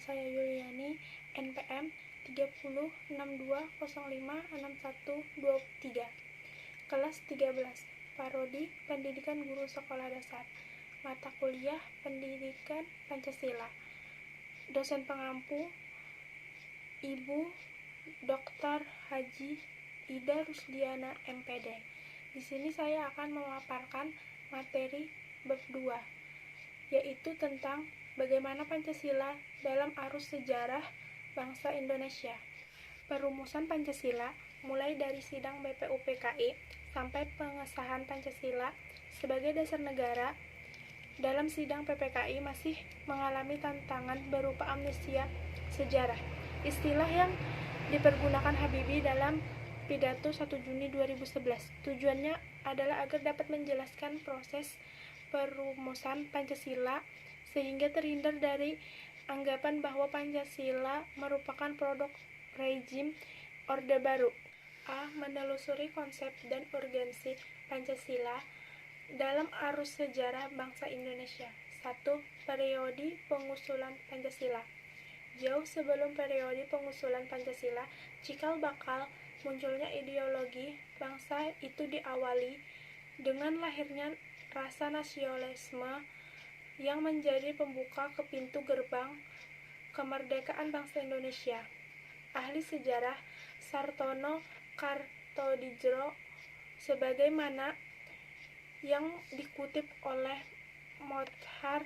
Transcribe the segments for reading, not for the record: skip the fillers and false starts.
saya Yuliani, NPM 3062056123, kelas 13, Parodi Pendidikan Guru Sekolah Dasar, mata kuliah Pendidikan Pancasila. Dosen pengampu Ibu Dr. Haji Ida Rusdiana, MPD. Di sini saya akan memaparkan materi bab 2, yaitu tentang bagaimana Pancasila dalam arus sejarah bangsa Indonesia. Perumusan Pancasila mulai dari sidang BPUPKI sampai pengesahan Pancasila sebagai dasar negara. Dalam sidang PPKI masih mengalami tantangan berupa amnesia sejarah, istilah yang dipergunakan Habibie dalam pidato 1 Juni 2011. Tujuannya adalah agar dapat menjelaskan proses perumusan Pancasila sehingga terhindar dari anggapan bahwa Pancasila merupakan produk rezim Orde Baru. A. Menelusuri konsep dan urgensi Pancasila dalam arus sejarah bangsa Indonesia. 1. Periode pengusulan Pancasila. Jauh sebelum periode pengusulan Pancasila, cikal bakal munculnya ideologi bangsa itu diawali dengan lahirnya rasa nasionalisme yang menjadi pembuka ke pintu gerbang kemerdekaan bangsa Indonesia. Ahli sejarah Sartono Kartodijro sebagaimana yang dikutip oleh Mothar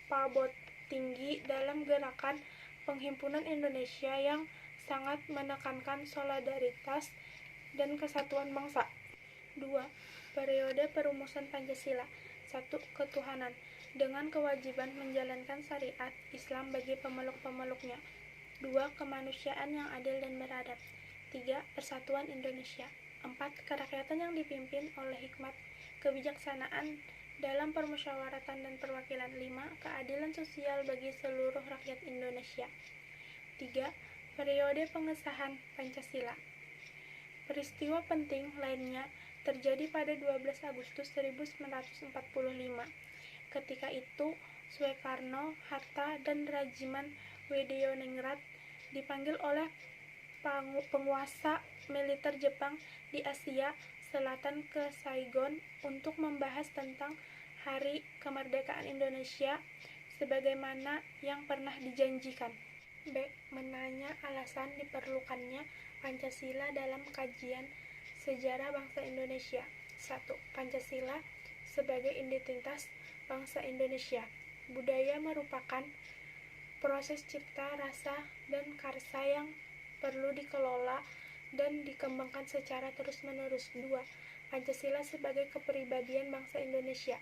Pabotinggi dalam gerakan penghimpunan Indonesia yang sangat menekankan solidaritas dan kesatuan bangsa. 2. Periode perumusan Pancasila. 1. Ketuhanan dengan kewajiban menjalankan syariat Islam bagi pemeluk-pemeluknya. 2. Kemanusiaan yang adil dan beradab. 3. Persatuan Indonesia. 4. Kerakyatan yang dipimpin oleh hikmat kebijaksanaan dalam permusyawaratan dan perwakilan. 5. Keadilan sosial bagi seluruh rakyat Indonesia. 3. Periode pengesahan Pancasila. Peristiwa penting lainnya terjadi pada 12 Agustus 1945. Ketika itu, Soekarno, Hatta, dan Rajiman Wedeyoningrat dipanggil oleh penguasa militer Jepang di Asia Selatan ke Saigon untuk membahas tentang Hari Kemerdekaan Indonesia sebagaimana yang pernah dijanjikan. B. Menanya alasan diperlukannya Pancasila dalam kajian sejarah bangsa Indonesia. 1. Pancasila sebagai identitas bangsa Indonesia. Budaya merupakan proses cipta rasa dan karsa yang perlu dikelola dan dikembangkan secara terus-menerus. 2. Pancasila sebagai kepribadian bangsa Indonesia.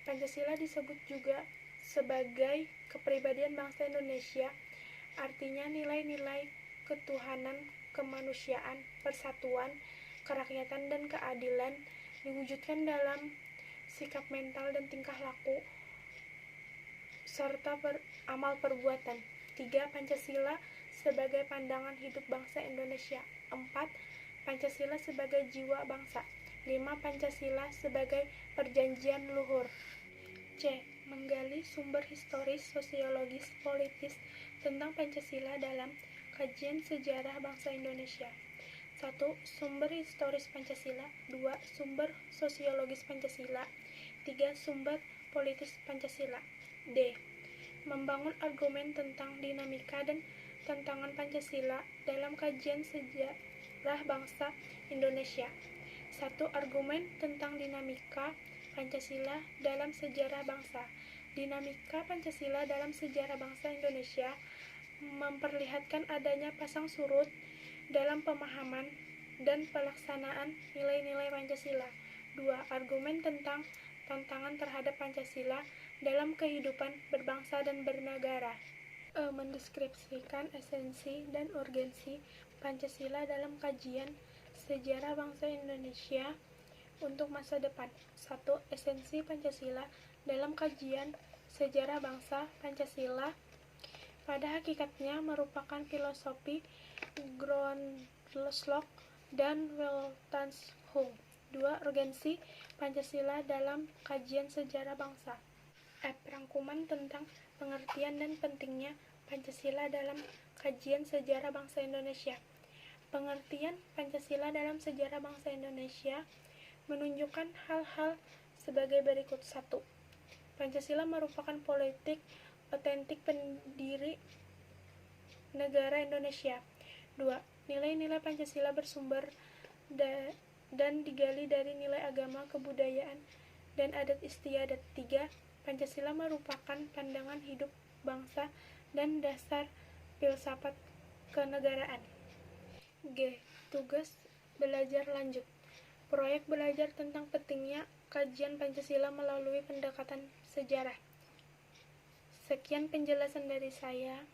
Pancasila disebut juga sebagai kepribadian bangsa Indonesia, artinya nilai-nilai ketuhanan, kemanusiaan, persatuan, kerakyatan, dan keadilan diwujudkan dalam sikap mental dan tingkah laku serta amal perbuatan. 3. Pancasila sebagai pandangan hidup bangsa Indonesia. 4. Pancasila sebagai jiwa bangsa. 5. Pancasila sebagai perjanjian luhur. C. Menggali sumber historis, sosiologis, politis tentang Pancasila dalam kajian sejarah bangsa Indonesia. 1. Sumber historis Pancasila. 2. Sumber sosiologis Pancasila. 3. Sumber politis Pancasila. D. Membangun argumen tentang dinamika dan tantangan Pancasila dalam kajian sejarah bangsa Indonesia. 1. Argumen tentang dinamika Pancasila dalam sejarah bangsa. Dinamika Pancasila dalam sejarah bangsa Indonesia memperlihatkan adanya pasang surut dalam pemahaman dan pelaksanaan nilai-nilai Pancasila. 2. Argumen tentang tantangan terhadap Pancasila dalam kehidupan berbangsa dan bernegara. Mendeskripsikan esensi dan urgensi Pancasila dalam kajian sejarah bangsa Indonesia untuk masa depan. 1. Esensi Pancasila dalam kajian sejarah bangsa. Pancasila pada hakikatnya merupakan filosofi Grundgesetz dan Weltanschauung. 2. Urgensi Pancasila dalam kajian sejarah bangsa. Rangkuman tentang pengertian dan pentingnya Pancasila dalam kajian sejarah bangsa Indonesia. Pengertian Pancasila dalam sejarah bangsa Indonesia menunjukkan hal-hal sebagai berikut. 1. Pancasila merupakan politik otentik pendiri negara Indonesia. 2. Nilai-nilai Pancasila bersumber dan digali dari nilai agama, kebudayaan, dan adat istiadat. 3. Pancasila merupakan pandangan hidup bangsa dan dasar filsafat kenegaraan. G. Tugas belajar lanjut. Proyek belajar tentang pentingnya kajian Pancasila melalui pendekatan sejarah. Sekian penjelasan dari saya.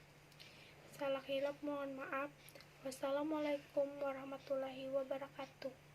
Salah hilaf mohon maaf. Wassalamualaikum warahmatullahi wabarakatuh.